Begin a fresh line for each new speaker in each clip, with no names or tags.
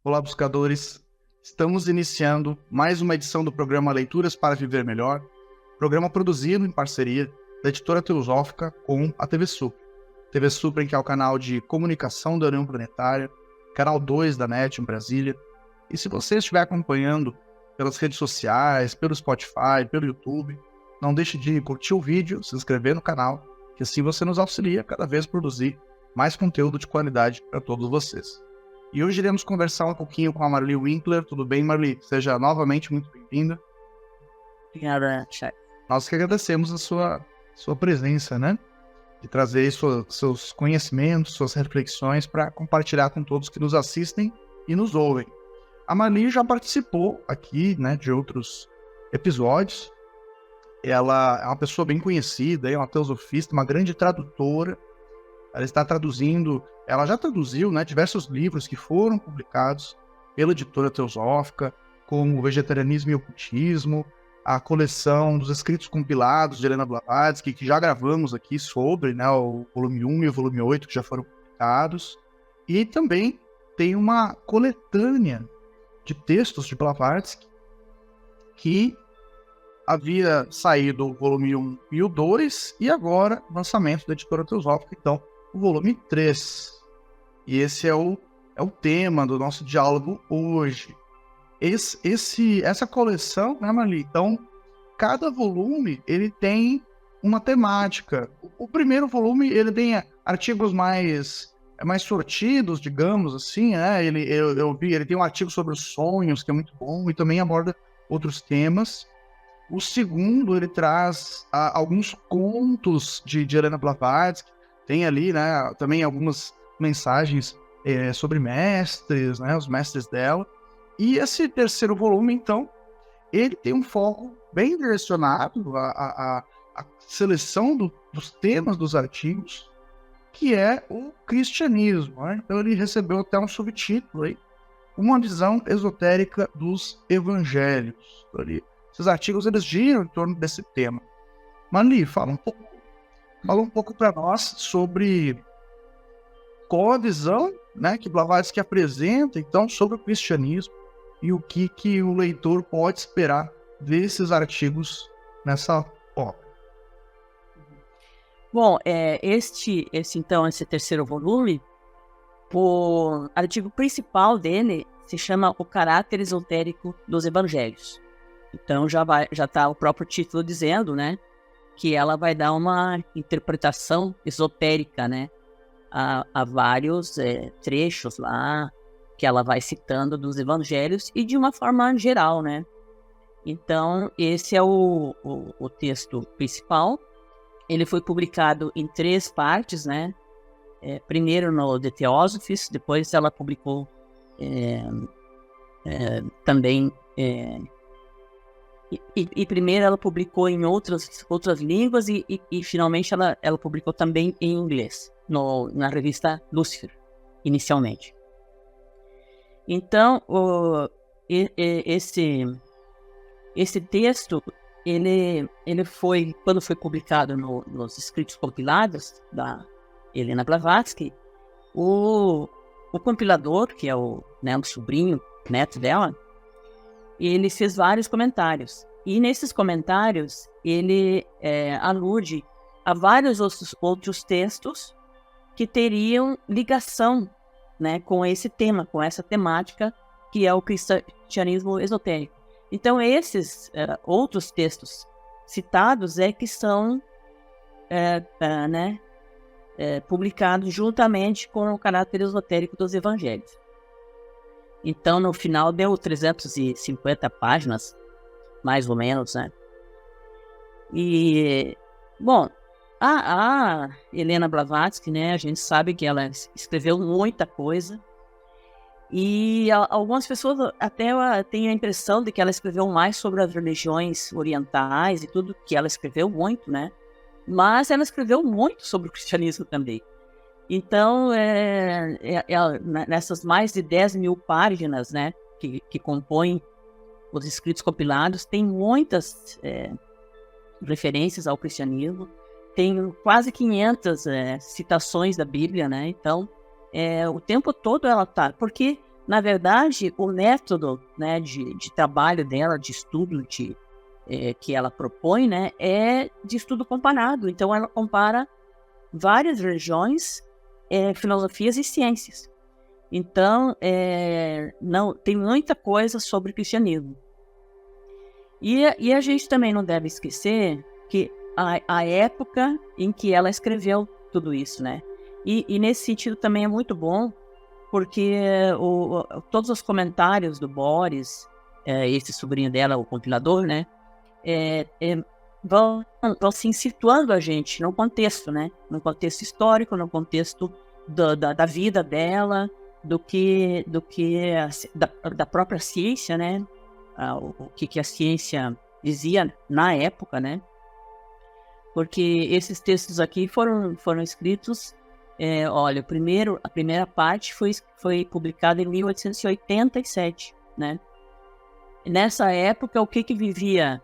Olá, buscadores! Estamos iniciando mais uma edição do programa Leituras para Viver Melhor, programa produzido em parceria da Editora Teosófica com a TV Supra. TV Supra, que é o canal de comunicação da União Planetária, canal 2 da NET em Brasília. E se você estiver acompanhando pelas redes sociais, pelo Spotify, pelo YouTube, não deixe de curtir o vídeo, se inscrever no canal, que assim você nos auxilia a cada vez produzir mais conteúdo de qualidade para todos vocês. E hoje iremos conversar um pouquinho com a Marli Winkler. Tudo bem, Marli? Seja novamente muito bem-vinda.
Obrigada, Chay.
Nós que agradecemos a sua presença, né? De trazer seus conhecimentos, suas reflexões para compartilhar com todos que nos assistem e nos ouvem. A Marli já participou aqui, né, de outros episódios. Ela é uma pessoa bem conhecida, é uma teosofista, uma grande tradutora. Ela está traduzindo, ela já traduziu, né, diversos livros que foram publicados pela Editora Teosófica, como O Vegetarianismo e o Ocultismo, a coleção dos escritos compilados de Helena Blavatsky, que já gravamos aqui sobre, né, o volume 1 e o volume 8, que já foram publicados. E também tem uma coletânea de textos de Blavatsky, que havia saído o volume 1 e o 2, e agora lançamento da Editora Teosófica, então, o volume 3. E esse é o tema do nosso diálogo hoje. Essa coleção, né, Marli? Então, cada volume, ele tem uma temática. O primeiro volume, ele tem artigos mais sortidos, digamos assim, né? Eu vi, ele tem um artigo sobre os sonhos, que é muito bom, e também aborda outros temas. O segundo, ele traz alguns contos de Helena Blavatsky. Tem ali, né, também algumas mensagens sobre mestres, né, os mestres dela. E esse terceiro volume, então, ele tem um foco bem direcionado à seleção dos temas dos artigos, que é o cristianismo, né? Então ele recebeu até um subtítulo aí, uma visão esotérica dos evangelhos. Então, esses artigos, eles giram em torno desse tema. Marli, fala um pouco para nós sobre qual a visão, né, que Blavatsky apresenta, então, sobre o cristianismo e o que o leitor pode esperar desses nessa obra.
Bom, esse terceiro volume, o artigo principal dele se chama O Caráter Esotérico dos Evangelhos. Então já está o próprio título dizendo, né, que ela vai dar uma interpretação esotérica, né, a vários trechos lá que ela vai citando dos evangelhos e de uma forma geral, né. Então, esse é o texto principal. Ele foi publicado em 3 partes, né. Primeiro no The Theosophies, depois ela publicou também... E primeiro ela publicou em outras línguas e finalmente ela publicou também em inglês, na revista Lucifer, inicialmente. Então, esse texto, ele foi, quando foi publicado nos escritos compilados da Helena Blavatsky, o compilador, que é o sobrinho, neto dela, ele fez vários comentários. E nesses comentários, ele alude a vários outros textos que teriam ligação, né, com esse tema, com essa temática, que é o cristianismo esotérico. Então, esses outros textos citados que são publicados juntamente com o caráter esotérico dos evangelhos. Então, no final, deu 350 páginas, mais ou menos, né? E, bom, a Helena Blavatsky, né, a gente sabe que ela escreveu muita coisa, e algumas pessoas até têm a impressão de que ela escreveu mais sobre as religiões orientais e tudo, que ela escreveu muito, né? Mas ela escreveu muito sobre o cristianismo também. Então, nessas mais de 10 mil páginas, né, que compõem os escritos compilados, tem muitas referências ao cristianismo, tem quase 500 citações da Bíblia, né? Então, o tempo todo ela tá... Porque na verdade, o método, né, de trabalho dela, de estudo que ela propõe, né, é de estudo comparado. Então, ela compara várias religiões, filosofias e ciências. Então, não, tem muita coisa sobre o cristianismo. E a gente também não deve esquecer que a época em que ela escreveu tudo isso, né? E nesse sentido também é muito bom, porque todos os comentários do Boris, esse sobrinho dela, o compilador, né? Vão assim, situando a gente no contexto, né? No contexto histórico, no contexto da vida dela, da própria ciência, né? O que a ciência dizia na época, né? Porque esses textos aqui foram escritos, olha, a primeira parte foi publicada em 1887, né? Nessa época, o que vivia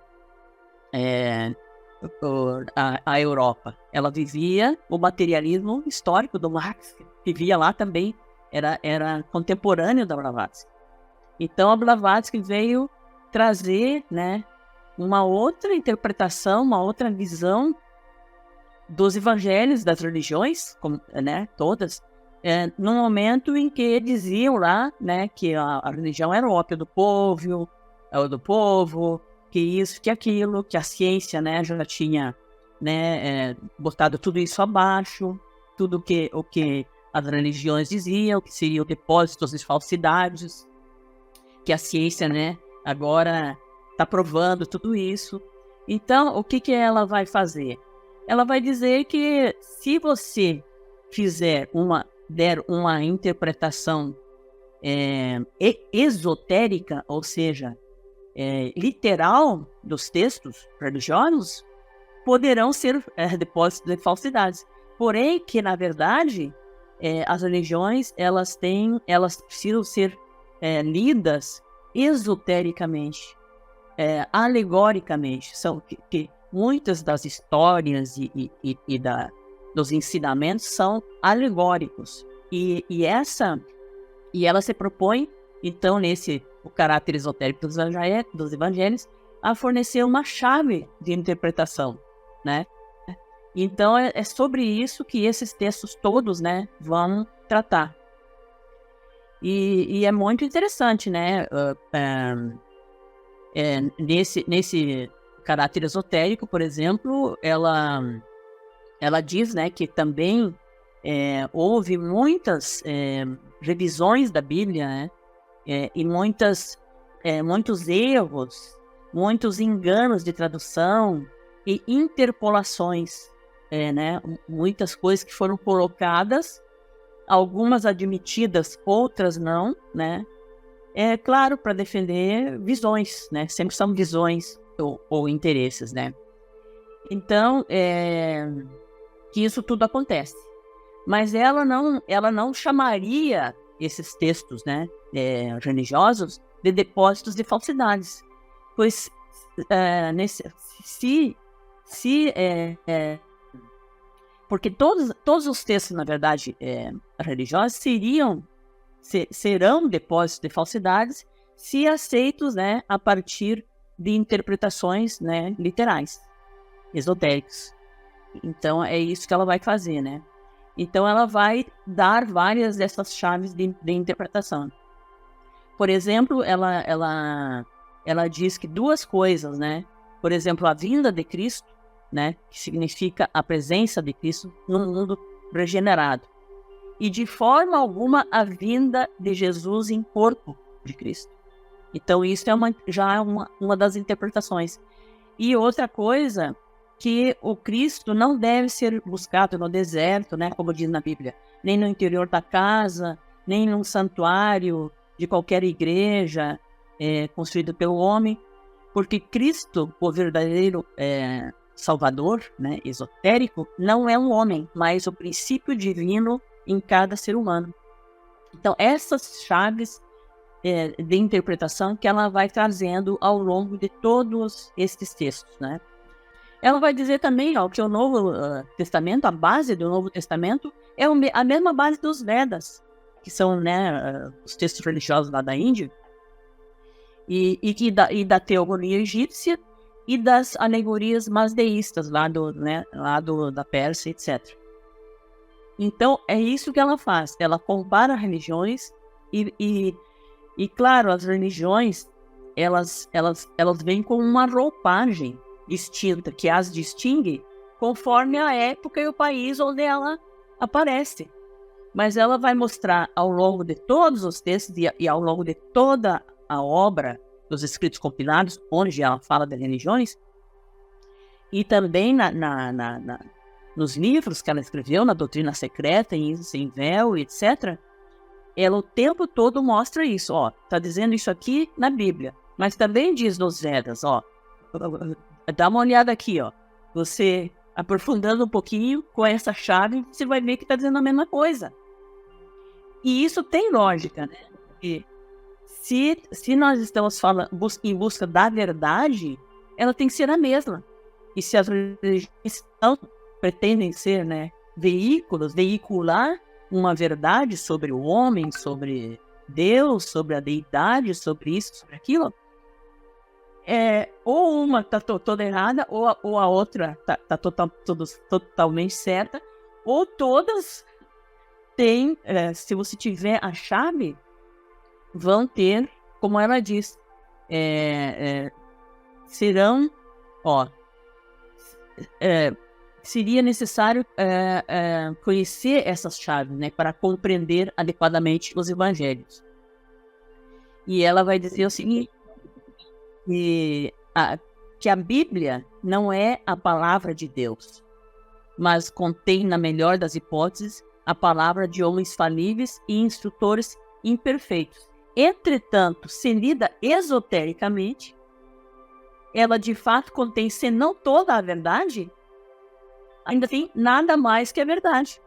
a Europa? Ela vivia o materialismo histórico do Marx, que vivia lá também, era contemporâneo da Blavatsky. Então, a Blavatsky veio trazer, né, uma outra interpretação, uma outra visão dos evangelhos, das religiões, né, todas, no momento em que diziam lá, né, que a religião era o ópio do povo, que isso, que aquilo, que a ciência, né, já tinha, né, botado tudo isso abaixo, tudo o que as religiões diziam, que seriam depósitos de falsidades, que a ciência, né, agora está provando tudo isso. Então, o que ela vai fazer? Ela vai dizer que se você der uma interpretação esotérica, ou seja, literal dos textos religiosos, poderão ser depósitos de falsidades. Porém, que na verdade as religiões elas precisam ser lidas esotericamente, alegoricamente. São que muitas das histórias dos ensinamentos são alegóricos. E ela se propõe, então, o caráter esotérico dos evangelhos, a fornecer uma chave de interpretação, né? Então, é sobre isso que esses textos todos, né, vão tratar. E é muito interessante, né? Nesse caráter esotérico, por exemplo, ela diz, né, que também houve muitas revisões da Bíblia, né? E muitos erros, muitos enganos de tradução e interpolações, né? Muitas coisas que foram colocadas, algumas admitidas, outras não, né? Claro, para defender visões, né? Sempre são visões ou interesses, né? Então, que isso tudo acontece. Mas ela não chamaria esses textos, né, religiosos, de depósitos de falsidades. Pois, porque todos os textos, na verdade, religiosos, serão depósitos de falsidades se aceitos, né, a partir de interpretações, né, literais, esotéricas. Então, é isso que ela vai fazer, né? Então, ela vai dar várias dessas chaves de interpretação. Por exemplo, ela diz que duas coisas, né? Por exemplo, a vinda de Cristo, né? Que significa a presença de Cristo no mundo regenerado. E de forma alguma a vinda de Jesus em corpo de Cristo. Então, isso já é uma das interpretações. E outra coisa, que o Cristo não deve ser buscado no deserto, né, como diz na Bíblia, nem no interior da casa, nem num santuário de qualquer igreja construído pelo homem, porque Cristo, o verdadeiro Salvador, né, esotérico, não é um homem, mas o princípio divino em cada ser humano. Então, essas chaves de interpretação que ela vai trazendo ao longo de todos esses textos, né? Ela vai dizer também que o Novo Testamento, a base do Novo Testamento, é a mesma base dos Vedas. que são, né, os textos religiosos lá da Índia, e da teogonia egípcia e das alegorias masdeístas lá da Pérsia, etc. Então, é isso que ela faz. Ela compara religiões e claro, as religiões, elas vêm com uma roupagem distinta, que as distingue conforme a época e o país onde ela aparece. Mas ela vai mostrar ao longo de todos os textos e ao longo de toda a obra dos escritos compilados, onde ela fala de religiões, e também nos livros que ela escreveu, na Doutrina Secreta, em Sem Véu, etc., ela o tempo todo mostra isso. Ó, tá dizendo isso aqui na Bíblia, mas também diz nos Vedas, ó, dá uma olhada aqui, ó, você aprofundando um pouquinho com essa chave, você vai ver que está dizendo a mesma coisa. E isso tem lógica, né? Porque se nós estamos falando em busca da verdade, ela tem que ser a mesma. E se as religiões pretendem ser, né, veicular uma verdade sobre o homem, sobre Deus, sobre a deidade, sobre isso, sobre aquilo, ou uma está toda errada, ou a outra está totalmente certa, ou todas têm, se você tiver a chave, vão ter, como ela diz, serão, seria necessário conhecer essas chaves, né, para compreender adequadamente os evangelhos. E ela vai dizer o seguinte, que a Bíblia não é a palavra de Deus, mas contém, na melhor das hipóteses, a palavra de homens falíveis e instrutores imperfeitos. Entretanto, se lida esotericamente, ela de fato contém, se não toda a verdade, ainda tem nada mais que a verdade.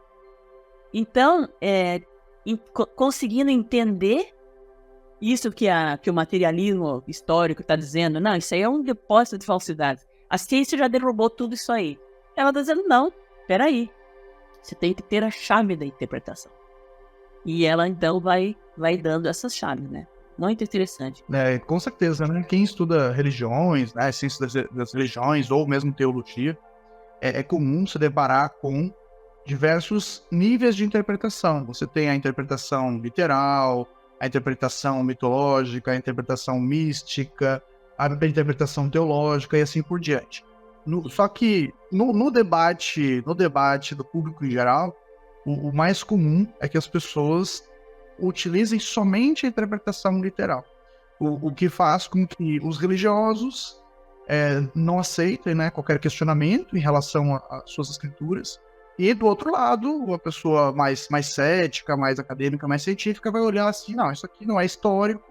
Então, conseguindo entender isso que o materialismo histórico está dizendo, não, isso aí é um depósito de falsidades. A ciência já derrubou tudo isso aí. Ela está dizendo, não, peraí, você tem que ter a chave da interpretação. E ela, então, vai dando essas chaves, né? Muito interessante.
Com certeza, né? Quem estuda religiões, né, ciência das religiões, ou mesmo teologia, é comum se deparar com diversos níveis de interpretação. Você tem a interpretação literal, a interpretação mitológica, a interpretação mística, a interpretação teológica e assim por diante. Só que no debate do público em geral, o mais comum é que as pessoas utilizem somente a interpretação literal. O que faz com que os religiosos não aceitem, né, qualquer questionamento em relação às suas escrituras. E do outro lado, a pessoa mais cética, mais acadêmica, mais científica vai olhar assim, não, isso aqui não é histórico,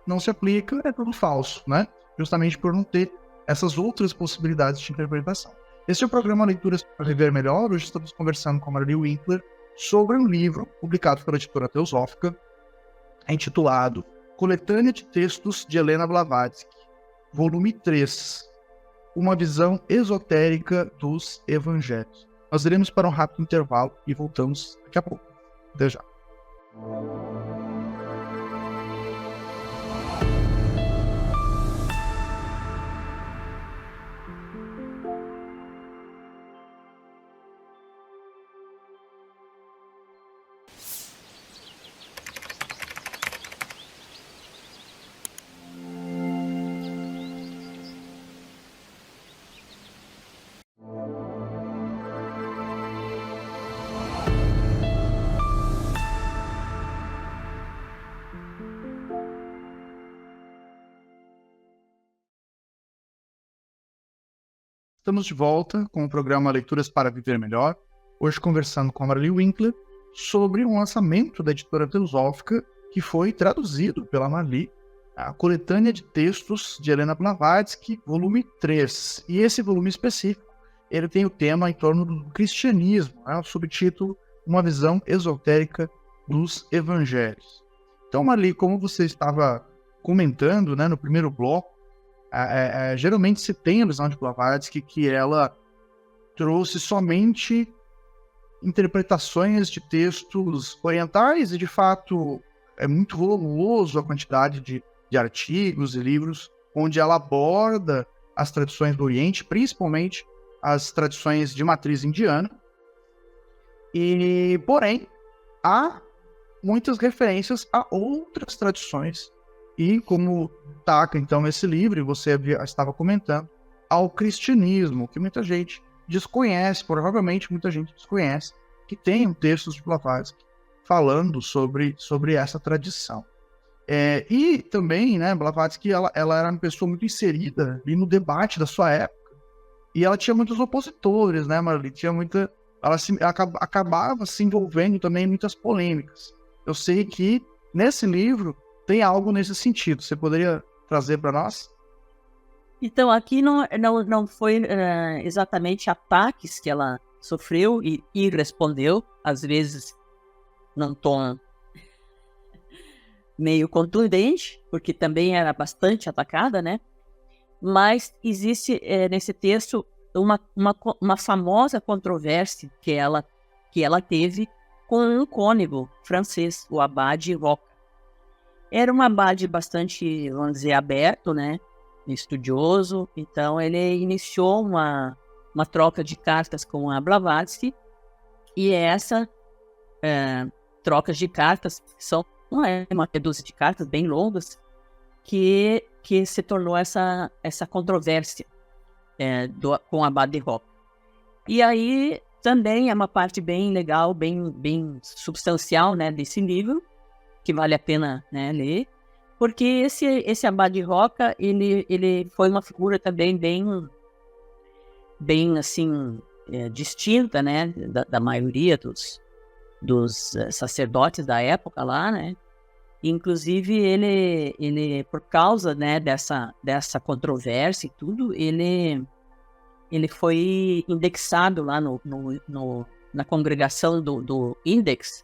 não se aplica, é tudo falso, né? Justamente por não ter essas outras possibilidades de interpretação. Esse é o programa Leituras para Viver Melhor. Hoje estamos conversando com a Marli Winkler sobre um livro publicado pela editora Teosófica, intitulado Coletânea de Textos de Helena Blavatsky, volume 3, Uma Visão Esotérica dos Evangelhos. Nós iremos para um rápido intervalo e voltamos daqui a pouco. Até já. Estamos de volta com o programa Leituras para Viver Melhor, hoje conversando com a Marli Winkler sobre um lançamento da editora Teosófica que foi traduzido pela Marli, a Coletânea de Textos de Helena Blavatsky, volume 3. E esse volume específico, ele tem o tema em torno do cristianismo, né, o subtítulo Uma Visão Esotérica dos Evangelhos. Então, Marli, como você estava comentando, né, no primeiro bloco, geralmente se tem a visão de Blavatsky que ela trouxe somente interpretações de textos orientais e, de fato, é muito volumoso a quantidade de artigos e livros onde ela aborda as tradições do Oriente, principalmente as tradições de matriz indiana. E, porém, há muitas referências a outras tradições. E como taca, então, nesse livro, e você estava comentando, ao cristianismo, que muita gente desconhece, provavelmente muita gente desconhece, que tem textos de Blavatsky falando sobre essa tradição. E também, né, Blavatsky, ela era uma pessoa muito inserida ali no debate da sua época, e ela tinha muitos opositores, né, Marli? Ela acabava se envolvendo também em muitas polêmicas. Eu sei que nesse livro tem algo nesse sentido. Você poderia trazer para nós?
Então, aqui não foi exatamente ataques que ela sofreu e respondeu, às vezes num tom meio contundente, porque também era bastante atacada, né? Mas existe nesse texto uma famosa controvérsia que ela teve com um cônego francês, o Abade Roca. Era um abade bastante, vamos dizer, aberto, né? Estudioso. Então, ele iniciou uma troca de cartas com a Blavatsky. E essa trocas de cartas são uma dúzia de cartas bem longas que se tornou essa controvérsia com o Abade Roca. E aí também é uma parte bem legal, bem substancial, né, desse livro, que vale a pena, né, ler, porque esse Abade Roca, ele foi uma figura também bem assim, distinta, né, da maioria dos sacerdotes da época lá, né. Inclusive ele por causa, né, dessa controvérsia e tudo, ele foi indexado lá na congregação do Index,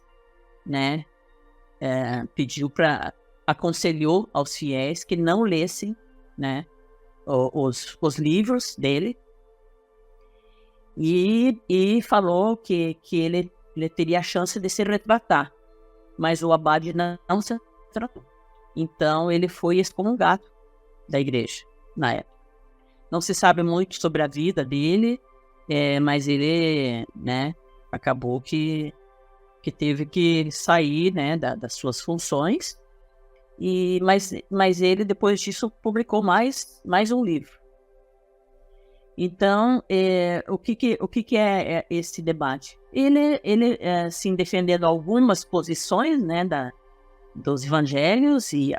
né? Aconselhou aos fiéis que não lessem, né, os livros dele, e falou que ele teria a chance de se retratar, mas o abade não se tratou. Então ele foi excomungado da igreja na época. Não se sabe muito sobre a vida dele, mas ele, né, acabou que teve que sair, né, das suas funções, mas ele, depois disso, publicou mais um livro. Então, o que é esse debate? Ele assim, defendendo algumas posições, né, dos evangelhos e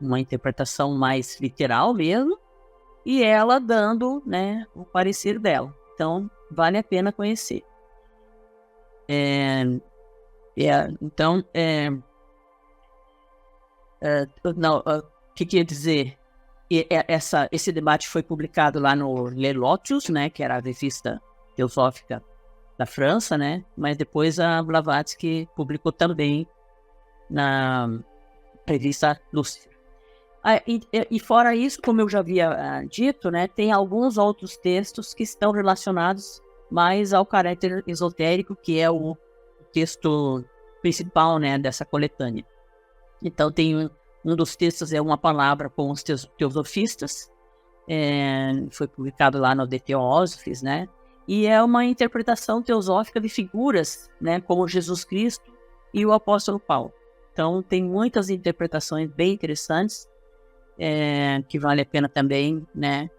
uma interpretação mais literal mesmo, e ela dando, né, o parecer dela. Então, vale a pena conhecer. Então, o que quer dizer? Esse debate foi publicado lá no Le Lotus, né, que era a revista teosófica da França, né, mas depois a Blavatsky publicou também na revista Lúcifer. E fora isso, como eu já havia dito, né, tem alguns outros textos que estão relacionados mais ao caráter esotérico, que é o texto principal, né, dessa coletânea. Então tem um dos textos é Uma Palavra com os Teosofistas, foi publicado lá no De Theosophis, né, e é uma interpretação teosófica de figuras, né, como Jesus Cristo e o apóstolo Paulo. Então tem muitas interpretações bem interessantes, que vale a pena também, né,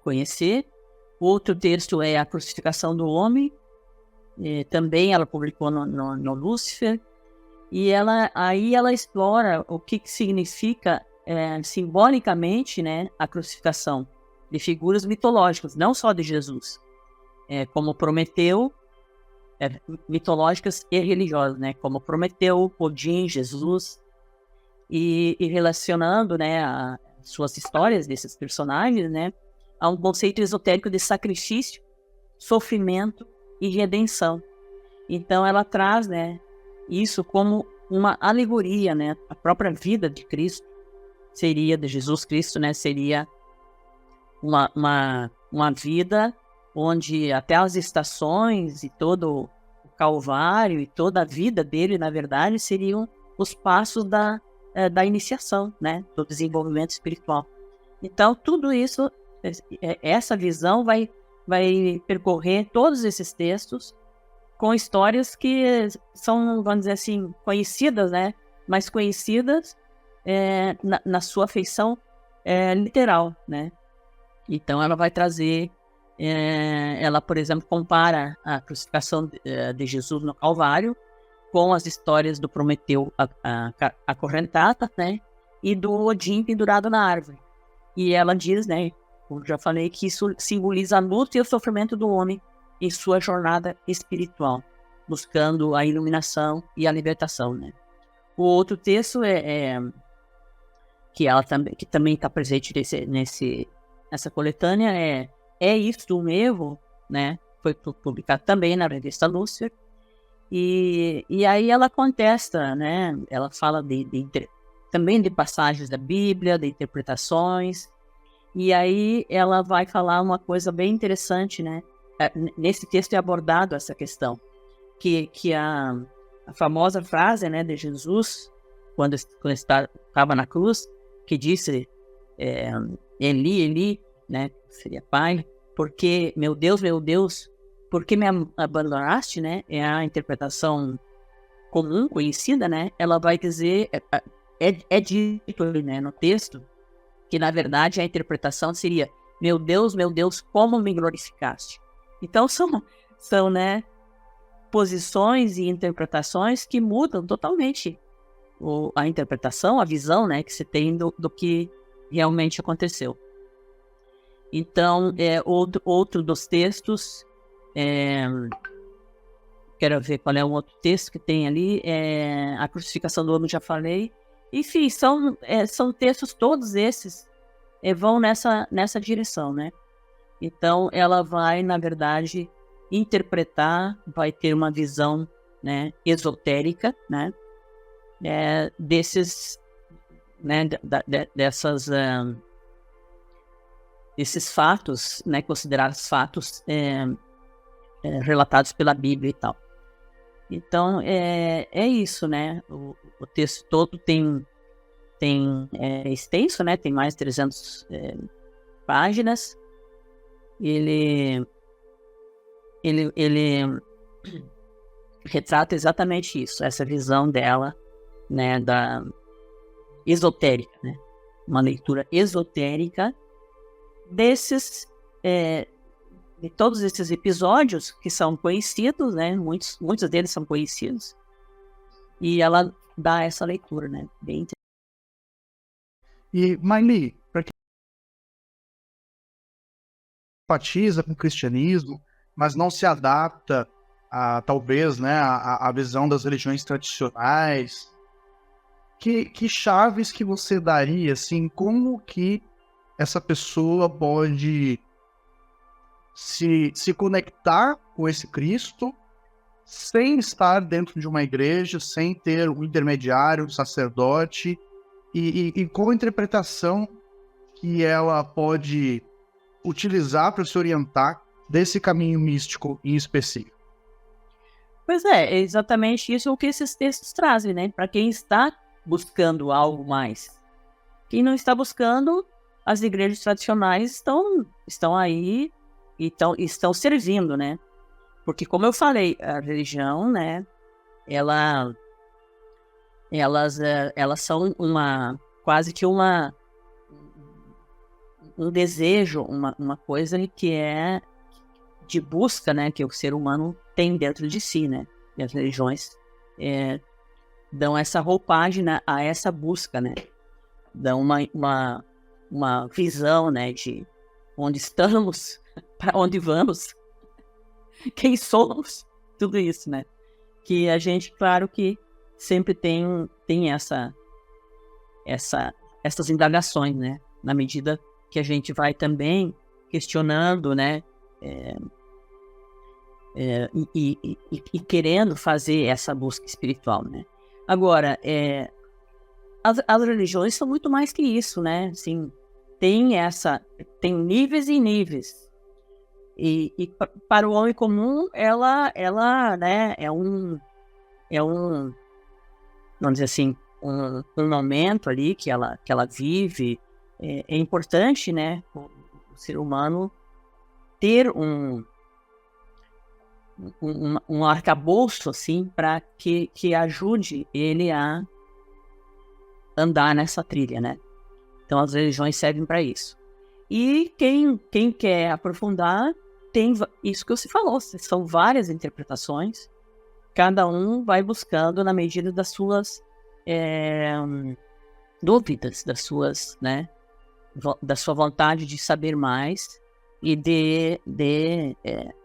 conhecer. Outro texto é A Crucificação do Homem, também ela publicou no Lúcifer, e ela explora o que significa simbolicamente, né, a crucificação de figuras mitológicas, não só de Jesus, como Prometeu, mitológicas e religiosas, né, como Prometeu, Odin, Jesus, e relacionando, né, as suas histórias desses personagens, né, a um conceito esotérico de sacrifício, sofrimento e redenção. Então ela traz, né, isso como uma alegoria, né, a própria vida de Cristo seria, de Jesus Cristo, né, seria uma vida onde até as estações e todo o Calvário e toda a vida dele, na verdade, seriam os passos da iniciação, né, do desenvolvimento espiritual. Então, tudo isso, essa visão vai percorrer todos esses textos com histórias que são, vamos dizer assim, conhecidas, né, mas conhecidas na sua feição literal, né. Então, ela vai trazer, ela, por exemplo, compara a crucificação de Jesus no Calvário com as histórias do Prometeu acorrentado, né, e do Odin pendurado na árvore. E ela diz, né, como já falei, que isso simboliza a luta e o sofrimento do homem em sua jornada espiritual, buscando a iluminação e a libertação, né. O outro texto que também está presente nessa coletânea é Isto Mesmo, né, foi publicado também na revista Lúcifer. E aí ela contesta, né? Ela fala também de passagens da Bíblia, de interpretações. E aí ela vai falar uma coisa bem interessante, né? Nesse texto é abordado essa questão, que a famosa frase, né, de Jesus, quando estava na cruz, que disse, Eli, Eli, né? Seria Pai, porque, meu Deus, por que me abandonaste, né? É a interpretação comum, conhecida, né? Ela vai dizer, é dito, né, no texto, que na verdade a interpretação seria, meu Deus, como me glorificaste. Então são, né, posições e interpretações que mudam totalmente a interpretação, a visão, né, que você tem do que realmente aconteceu. Então, outro dos textos, quero ver qual é o outro texto que tem ali, a crucificação do homem, já falei. Enfim, são textos, todos esses vão nessa direção, né? Então, ela vai, na verdade, interpretar, vai ter uma visão, né, esotérica, né, desses, né, desses fatos, né, considerados fatos relatados pela Bíblia e tal. Então, é isso, né? O texto todo é extenso, né? Tem mais de 300 páginas. Ele retrata exatamente isso, essa visão dela, né, esotérica, né? Uma leitura esotérica de todos esses episódios que são conhecidos, né? Muitos deles são conhecidos. E ela dá essa leitura, né? Bem interessante.
E, Maili, para quem simpatiza com o cristianismo, mas não se adapta talvez, né, a visão das religiões tradicionais, que chaves que você daria, assim, como que essa pessoa pode se conectar com esse Cristo sem estar dentro de uma igreja, sem ter um intermediário, um sacerdote, e qual a interpretação que ela pode utilizar para se orientar desse caminho místico em específico?
Pois é exatamente isso o que esses textos trazem, né? Para quem está buscando algo mais. Quem não está buscando, as igrejas tradicionais estão aí e estão servindo, né? Porque, como eu falei, a religião, né? Elas são quase que um desejo, uma coisa que é de busca, né? Que o ser humano tem dentro de si, né? E as religiões dão essa roupagem, né, a essa busca, né? Dão uma visão, né? De onde estamos, para onde vamos, quem somos, tudo isso, né? Que a gente, claro que sempre tem essas indagações, né? Na medida que a gente vai também questionando, né? E querendo fazer essa busca espiritual, né? Agora, as religiões são muito mais que isso, né? Assim, tem níveis e níveis. Para o homem comum, ela né, vamos dizer assim, um momento ali que ela vive. É importante, né, o ser humano ter um arcabouço, assim, para que ajude ele a andar nessa trilha, né? Então, as religiões servem para isso. E quem quer aprofundar, tem isso que você falou, são várias interpretações, cada um vai buscando na medida das suas dúvidas, né, da sua vontade de saber mais e de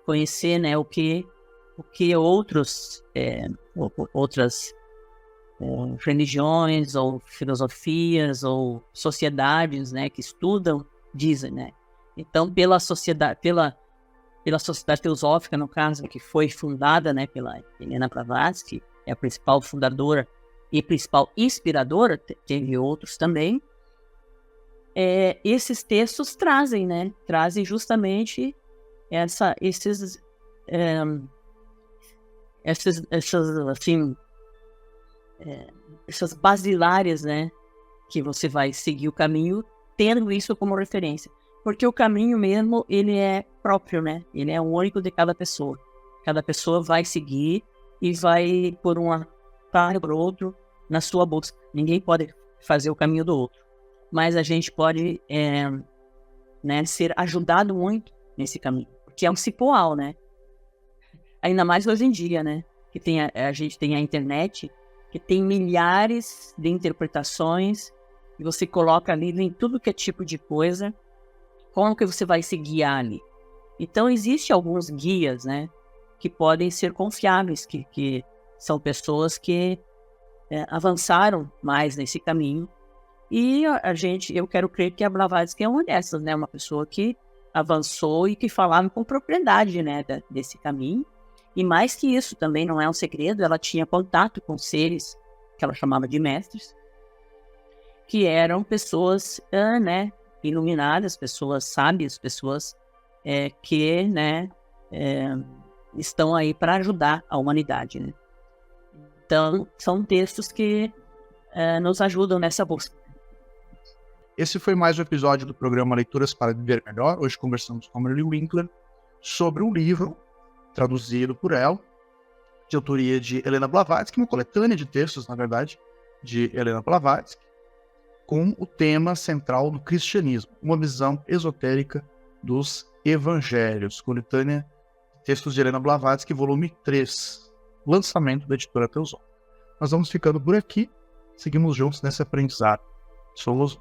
conhecer, né, o que outras religiões ou filosofias ou sociedades, né, que estudam dizem, né. Então, pela sociedade teosófica, no caso, que foi fundada, né, pela Helena Blavatsky, é a principal fundadora e principal inspiradora, teve outros também. Esses textos trazem justamente essas basilares, né, que você vai seguir o caminho tendo isso como referência, porque o caminho mesmo, ele é próprio, né, ele é único de cada pessoa vai seguir e vai por um atalho por outro na sua busca. Ninguém pode fazer o caminho do outro, mas a gente pode né, ser ajudado muito nesse caminho, porque é um cipoal, né, ainda mais hoje em dia, né, que a gente tem a internet, que tem milhares de interpretações, e você coloca ali em tudo que é tipo de coisa, como que você vai se guiar ali. Então, existem alguns guias, né, que podem ser confiáveis, que são pessoas que avançaram mais nesse caminho, e eu quero crer que a Blavatsky é uma dessas, né, uma pessoa que avançou e que falava com propriedade, né, desse caminho. E mais que isso, também não é um segredo, ela tinha contato com seres que ela chamava de mestres, que eram pessoas, né, iluminadas, pessoas sábias, pessoas que, né, estão aí para ajudar a humanidade, né? Então, são textos que nos ajudam nessa busca.
Esse foi mais um episódio do programa Leituras para Viver Melhor. Hoje conversamos com a Marily Winkler sobre um livro traduzido por ela, de autoria de Helena Blavatsky, uma coletânea de textos, na verdade, de Helena Blavatsky, com o tema central do cristianismo, uma visão esotérica dos evangelhos, coletânea de textos de Helena Blavatsky, volume 3, lançamento da editora Teosófica. Nós vamos ficando por aqui, seguimos juntos nesse aprendizado. Somos